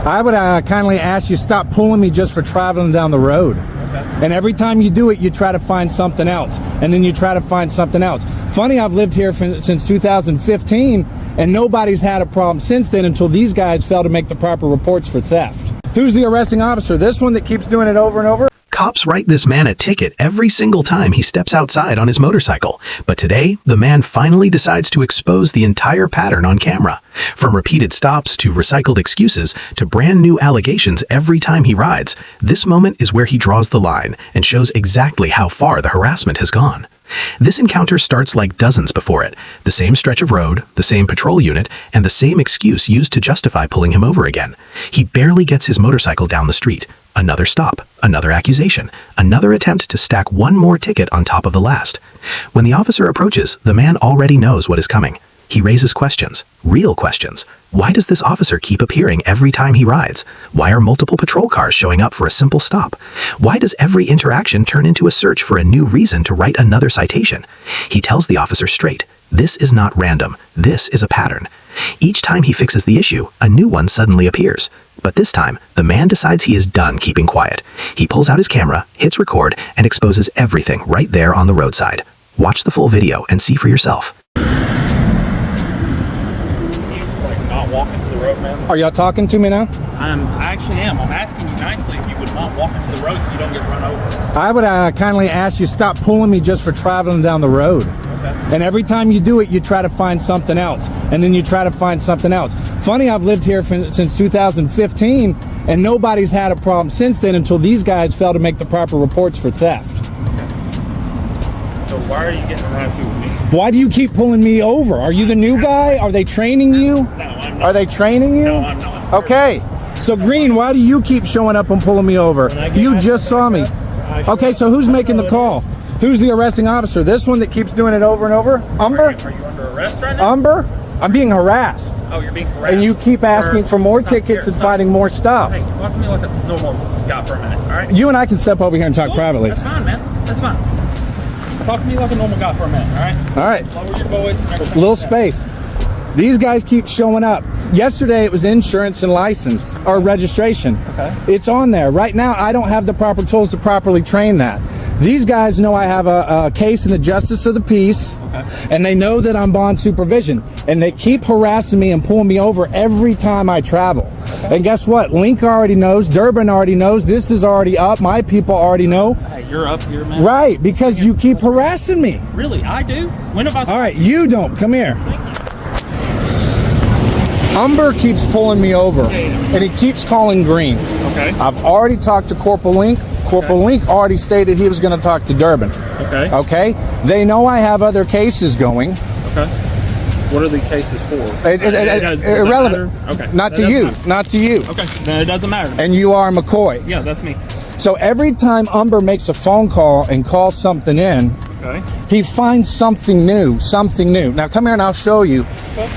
I would kindly ask you stop pulling me just for traveling down the road. Okay. And every time you do it, you try to find something else, and then you try to find something else. Funny, I've lived here since 2015, and nobody's had a problem since then until these guys fail to make the proper reports for theft. Who's the arresting officer? This one that keeps doing it over and over? Cops write this man a ticket every single time he steps outside on his motorcycle. But today, the man finally decides to expose the entire pattern on camera. From repeated stops to recycled excuses to brand new allegations every time he rides, this moment is where he draws the line and shows exactly how far the harassment has gone. This encounter starts like dozens before it. The same stretch of road, the same patrol unit, and the same excuse used to justify pulling him over again. He barely gets his motorcycle down the street. Another stop, another accusation, another attempt to stack one more ticket on top of the last. When the officer approaches, the man already knows what is coming. He raises questions, real questions. Why does this officer keep appearing every time he rides? Why are multiple patrol cars showing up for a simple stop? Why does every interaction turn into a search for a new reason to write another citation? He tells the officer straight, this is not random, this is a pattern. Each time he fixes the issue, a new one suddenly appears. But this time, the man decides he is done keeping quiet. He pulls out his camera, hits record, and exposes everything right there on the roadside. Watch the full video and see for yourself. Walk into the road, man. Are y'all talking to me now? I actually am. I'm asking you nicely if you would not walk into the road so you don't get run over. I would kindly ask you stop pulling me just for traveling down the road. Okay. And every time you do it, you try to find something else, and then you try to find something else. Funny, I've lived here since 2015, and nobody's had a problem since then until these guys fail to make the proper reports for theft. Okay. So why are you getting around to me? Why do you keep pulling me over? Are you the new guy? Are they training you? No, I'm not. Are they training you? No, I'm not. Okay. So Green, why do you keep showing up and pulling me over? You just saw me. Okay, so who's making the call? Who's the arresting officer? This one that keeps doing it over and over? Umber? Are you under arrest right now? Umber? I'm being harassed. Oh, you're being harassed. And you keep asking for more tickets and finding more stuff. Hey, talk to me like a normal guy for a minute, all right? You and I can step over here and talk privately. That's fine, man. That's fine. Talk to me like a normal guy for a minute, all right? All right. Lower your voice and everything. Little space. These guys keep showing up. Yesterday it was insurance and license or registration. Okay. It's on there. Right now I don't have the proper tools to properly train that. These guys know I have a case in the justice of the peace, and they know that I'm bond supervision, and they keep harassing me and pulling me over every time I travel. And guess what? Link already knows, Durbin already knows, this is already up, my people already know. Hey, you're up here, man. Right, because you keep harassing me. Really? I do? When have I... All right, you don't. Come here. Umber keeps pulling me over, and he keeps calling Green. Okay. I've already talked to Corporal Link. Corporal Link already stated he was going to talk to Durbin. Okay. Okay? They know I have other cases going. Okay. What are the cases for? Irrelevant. Okay. Not to you. Not to you. Okay. Then it doesn't matter. And you are McCoy. Yeah, that's me. So every time Umber makes a phone call and calls something in, Okay. he finds something new, something new. Now come here and I'll show you. Okay.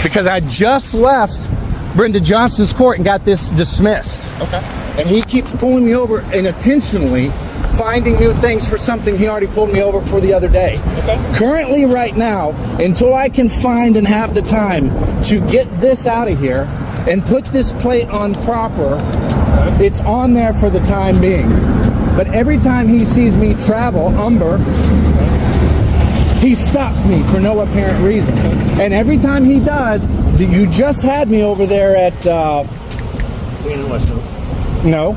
Because I just left Brenda Johnson's court and got this dismissed. Okay. And he keeps pulling me over and intentionally finding new things for something he already pulled me over for the other day. Okay. Currently, right now, until I can find and have the time to get this out of here and put this plate on proper, it's on there for the time being. But every time he sees me travel, Umber, he stops me for no apparent reason. And every time he does, you just had me over there at... No,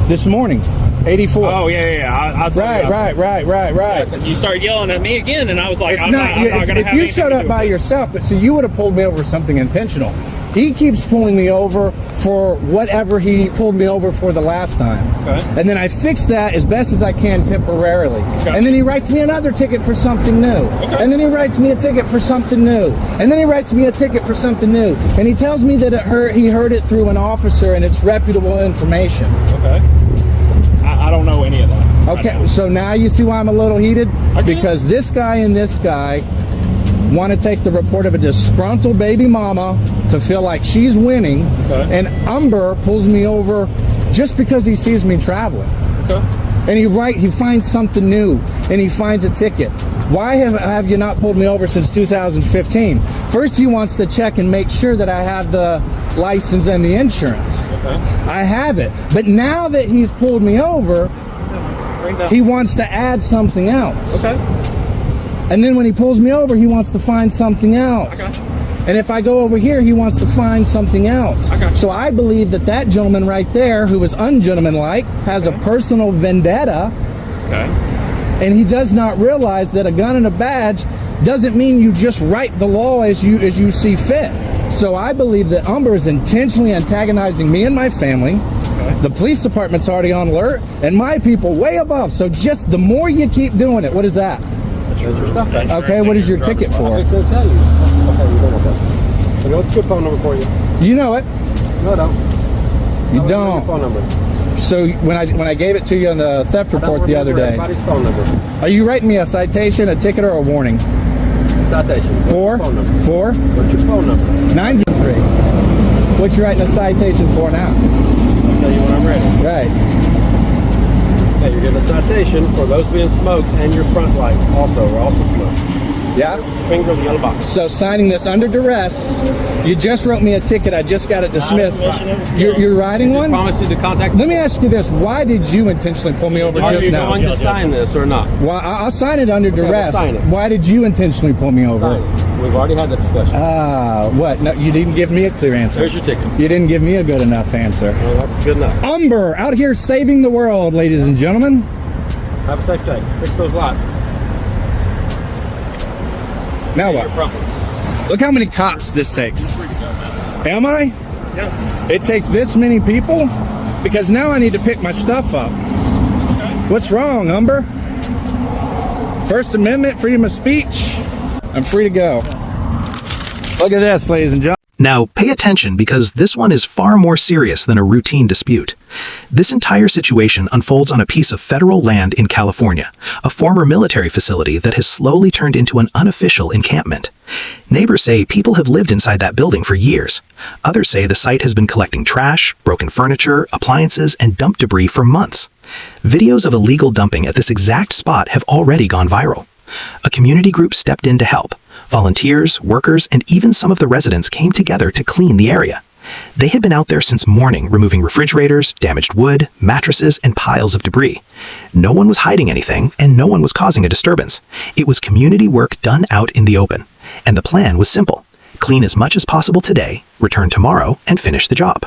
this morning, 84. Oh, yeah. I saw Right. Because you started yelling at me again, and I was like, I'm not going to have if you showed up by yourself, but so you would have pulled me over for something intentional. He keeps pulling me over for whatever he pulled me over for the last time. Okay. And then I fix that as best as I can temporarily. Okay. And then he writes me another ticket for something new. Okay. And then he writes me a ticket for something new. And then he writes me a ticket for something new. And he tells me that he heard it through an officer and it's reputable information. Okay. I don't know any of that. Okay, so now you see why I'm a little heated? Because this guy and this guy want to take the report of a disgruntled baby mama to feel like she's winning, and Umber pulls me over just because he sees me traveling. Okay. And he finds something new, and he finds a ticket. Why have you not pulled me over since 2015? First, he wants to check and make sure that I have the license and the insurance. Okay. I have it. But now that he's pulled me over, he wants to add something else. Okay. And then when he pulls me over, he wants to find something else. I got you. And if I go over here, he wants to find something else. I got you. So I believe that that gentleman right there, who is ungentlemanlike, has a personal vendetta. Okay. And he does not realize that a gun and a badge doesn't mean you just write the law as you see fit. So I believe that Umber is intentionally antagonizing me and my family. Okay. The police department's already on alert, and my people way above. So just the more you keep doing it, what is that? That's your stuff back. Okay, what is your ticket I'll for? fix it and tell you. Okay, you don't want that. Okay, what's a good phone number for you? You know it. No, I don't. You What's don't. your phone number? So when I gave it to you on the theft I don't report the other remember day, everybody's phone number. are you writing me a citation, a ticket, or a warning? Citation. What's Four? your phone number? Four? What's your phone number? 903. What you writing a citation for now? I'll tell you when I'm ready. Right. Okay, you're getting a citation for those being smoked and your front lights also are also smoked. Yeah. Finger the yellow box. So signing this under duress. You just wrote me a ticket. I just got it dismissed. You're writing Just one? promise you to contact. Let me ask you this. Why did you intentionally pull me over Are just you now? going to sign this or not? Well, I'll sign it under we'll duress. sign it. Why did you intentionally pull me over? Sign it. We've already had that discussion. What? No, you didn't give me a clear answer. Here's your ticket. You didn't give me a good enough answer. Well, that's good enough. Umber, out here saving the world, ladies and gentlemen. Have a safe day. Fix those lights. Now Your what? front ones. Look how many cops this takes. Am I? Yeah. It takes this many people? Because now I need to pick my stuff up. Okay. What's wrong, Umber? First Amendment, freedom of speech. I'm free to go. Look at this, ladies and gentlemen. Now, pay attention because this one is far more serious than a routine dispute. This entire situation unfolds on a piece of federal land in California, a former military facility that has slowly turned into an unofficial encampment. Neighbors say people have lived inside that building for years. Others say the site has been collecting trash, broken furniture, appliances, and dumped debris for months. Videos of illegal dumping at this exact spot have already gone viral. A community group stepped in to help. Volunteers, workers, and even some of the residents came together to clean the area. They had been out there since morning, removing refrigerators, damaged wood, mattresses, and piles of debris. No one was hiding anything, and no one was causing a disturbance. It was community work done out in the open. And the plan was simple. Clean as much as possible today, return tomorrow, and finish the job.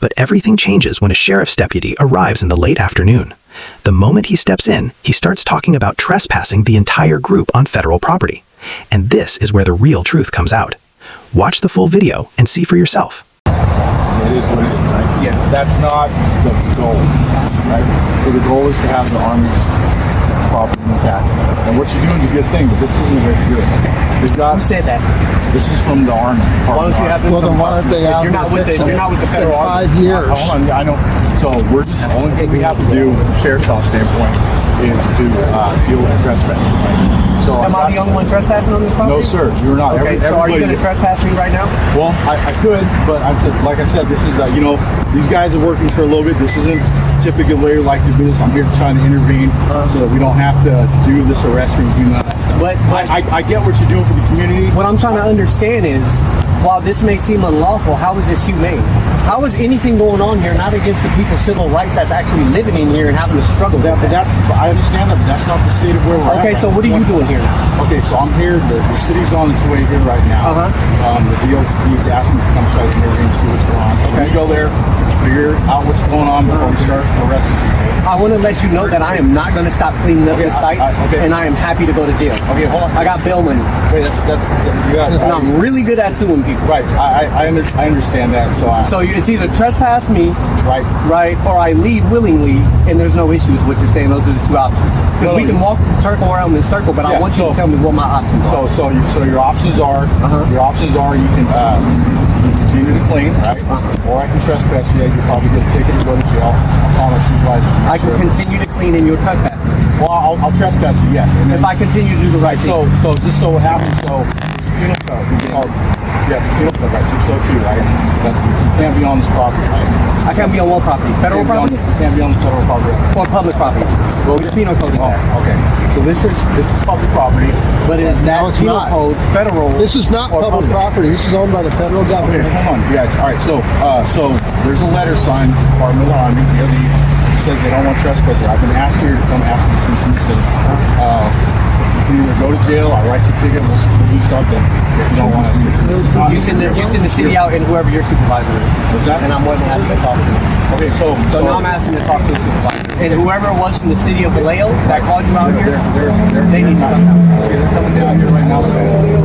But everything changes when a sheriff's deputy arrives in the late afternoon. The moment he steps in, he starts talking about trespassing the entire group on federal property. And this is where the real truth comes out. Watch the full video and see for yourself. It is what it is, right? Yeah. That's not the goal, right? So the goal is to have the Army's property intact. And what you're doing is a good thing, but this isn't the way to do it. We've got, Who said that? This is from the Army. Why don't you have them? Well, then why aren't they out? You're not with the federal army. 5 years. Hold on, yeah, I know. So we're just, the only thing we have to do from a sheriff's office standpoint is to deal with the trespass. Right? So Am I the only one trespassing on this property? No, sir, you're not. Okay, so are you going to Everybody- trespass me right now? Well, I could, but like I said, this is, these guys are working for a little bit. This isn't typically where you like to do this. I'm here trying to intervene so that we don't have to do this arresting, do none of that stuff. But I get what you're doing for the community. what I'm trying to understand is, while this may seem unlawful, how is this humane? How is anything going on here not against the people's civil rights that's actually living in here and having to struggle with that? I understand that, but that's not the state of where we're at. Okay, so what are you doing here now? Okay, so I'm here. The city's on its way here right now. The DOD is asking me to come try to intervene and see what's going on. So I'm going to go there, figure out what's going on before we start arresting people. I want to let you know that I am not going to stop cleaning up Okay, this site, okay. and I am happy to go to jail. Okay, hold on. I got bail money, Wait, you got and I'm really good at suing people. right. I understand that. So it's either trespass me, right. or I leave willingly, and there's no issues. What you're saying, those are the two options. Because No, we can walk circle around this circle, but I Yeah, want you to so- tell me what my options are. So your options are you can continue to clean, right? Or I can trespass you. You'll probably get a ticket and go to jail. I'll call my supervisor. I can continue to clean, and you'll trespass me. Well, I'll trespass you, yes. And then, If I continue to do the right thing. so just so what happens, so penal code. Yeah, it's penal code by 602, right? That you can't be on this property, right? I can't be on what property? Federal property You can't be on the federal property. or public property? Which penal code is that? Okay. So this is public property. But is that No, it's penal not. code federal? This is not or public property. This is owned by the federal Okay, government. hold on, guys. All right, so there's a letter signed, Department of the Army, DOD. It says they don't want trespassers. I've been asked here to come after the citizens. Says, you can either go to jail, I'll write you a ticket, we'll do something. If you don't want us, You send the city out and whoever your supervisor is. What's that? And I'm more than happy to talk to you. Okay, so So now I'm asking to talk to the supervisor. And whoever it was from the city of Vallejo that called you out here, they need to come down. Okay, they're coming down here right now, so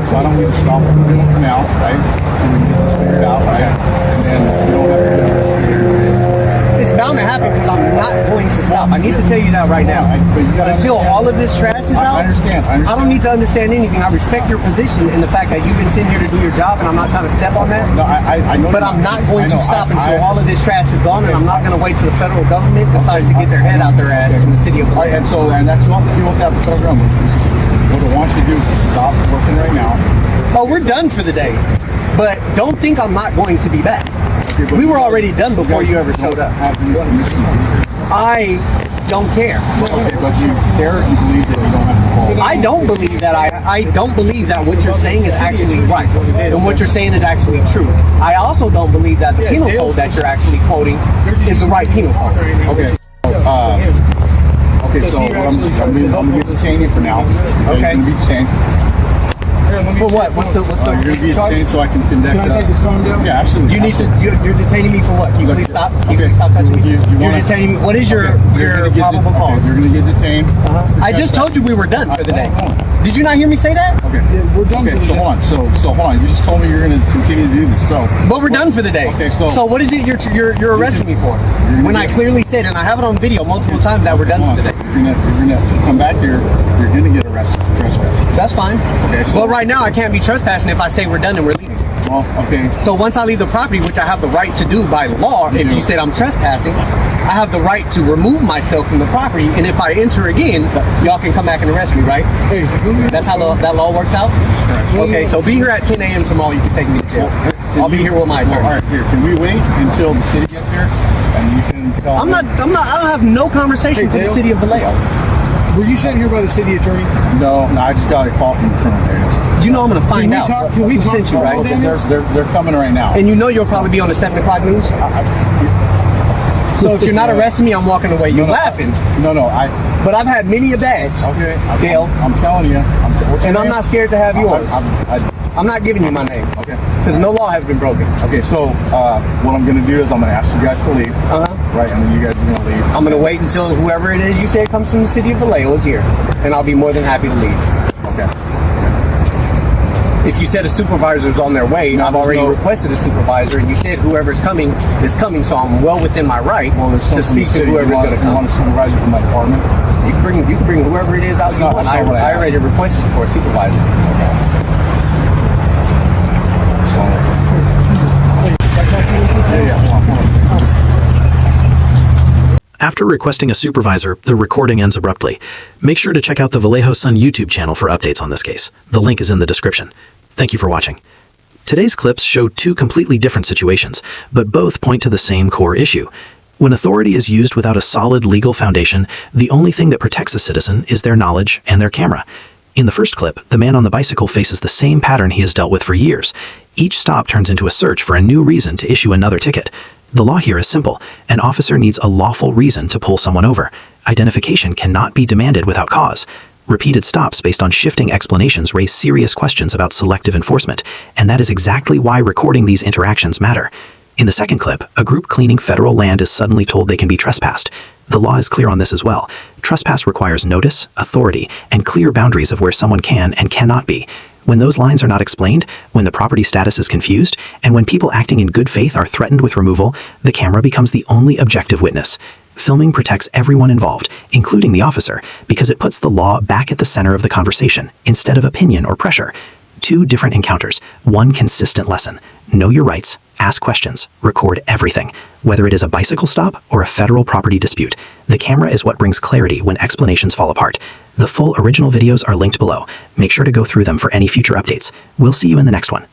why don't we just stop what we're doing for now, right? And we can get this figured out, right? And then we don't have to do the rest of the year. It's bound to happen because I'm not going to stop. I need to tell you that right now. But you gotta Until understand. all of this trash is out, I understand. I don't need to understand anything. I respect your position and the fact that you've been sitting here to do your job, and I'm not trying to step on that. No, I know. But you're I'm not going I know. to stop until I- all of this trash is gone, and I'm not going to wait till the federal government decides to get their head out their ass from the city of Right, Vallejo. and that's what you want that the federal government. What I want you to do is just stop working right now. Oh, we're done for the day. But don't think I'm not going to be back. Okay, but We were guys- already done before you ever don't showed up. have the permission. I don't care. Okay, but you care, you believe that you don't have to call. I don't believe that I don't believe that what you're saying is actually right and what you're saying is actually true. I also don't believe that the penal code that you're actually quoting is the right penal code. Okay. Okay, so I'm gonna detain you for now. Okay. You're gonna be detained. For what? What's the You're gonna be charge? detained so I can conduct. Can I take this phone down? Yeah, absolutely. You need to. You're detaining me for what? Can you please stop? Can you Okay. please stop touching me? You You're wanna- detaining me. What is your You're gonna get probable okay, cause? You're gonna get detained. I just told you we were done for the day. Did you not hear me say that? Okay. we're done Okay, for the so day. hold on. So hold on. You just told me you're gonna continue to do this. So. But we're done for the day. Okay, so- what is it you're arresting me for? When I clearly said, and I have it on video multiple times, that we're done for the day. You're gonna come back here. You're gonna get arrested for trespassing. That's fine. Okay, so- But right now, I can't be trespassing if I say we're done and we're leaving. Well, okay. So once I leave the property, which I have the right to do by law, if you said I'm trespassing, I have the right to remove myself from the property. And if I enter again, y'all can come back and arrest me, right? That's how that law works out? Okay, so be here at 10 a.m. tomorrow. You can take me to jail. I'll be here with my All attorney. right, here. Can we wait until the city gets here, and you can? Tell I don't have no conversation for the Dale. city of Vallejo. Were you sent here by the city attorney? No, I just got a call from the Colonel Davis. You know I'm going to find we out talk- can we who talk sent you, about right? all that? They're coming right now. And you know you'll probably be on the 7 o'clock news. So if you're not arresting me, I'm walking away. You're laughing. No, But I've had many a bags, okay. Dale. I'm telling you. What's your and I'm name? not scared to have yours. I'm not giving you my name Okay. because no law has been broken. Okay, so what I'm going to do is I'm going to ask you guys to leave. Right, and then you guys are going to leave. I'm going to wait until whoever it is you say comes from the city of Vallejo is here, and I'll be more than happy to leave. Okay. If you said a supervisor is on their way, No, I've already no. requested a supervisor, and you said whoever's coming is coming, so I'm well within my right Well, there's to speak to whoever's going to You want come. a supervisor from my department? You can bring whoever it is out you not- want. that's not what I I already requested for a supervisor. So. Yeah. Hold on a second. After requesting a supervisor, the recording ends abruptly. Make sure to check out the Vallejo Sun YouTube channel for updates on this case. The link is in the description. Thank you for watching. Today's clips show two completely different situations, but both point to the same core issue. When authority is used without a solid legal foundation, the only thing that protects a citizen is their knowledge and their camera. In the first clip, the man on the bicycle faces the same pattern he has dealt with for years. Each stop turns into a search for a new reason to issue another ticket. The law here is simple. An officer needs a lawful reason to pull someone over. Identification cannot be demanded without cause. Repeated stops based on shifting explanations raise serious questions about selective enforcement, and that is exactly why recording these interactions matter. In the second clip, a group cleaning federal land is suddenly told they can be trespassed. The law is clear on this as well. Trespass requires notice, authority, and clear boundaries of where someone can and cannot be. When those lines are not explained, when the property status is confused, and when people acting in good faith are threatened with removal, the camera becomes the only objective witness. Filming protects everyone involved, including the officer, because it puts the law back at the center of the conversation, instead of opinion or pressure. Two different encounters, one consistent lesson. Know your rights, ask questions, record everything. Whether it is a bicycle stop or a federal property dispute, the camera is what brings clarity when explanations fall apart. The full original videos are linked below. Make sure to go through them for any future updates. We'll see you in the next one.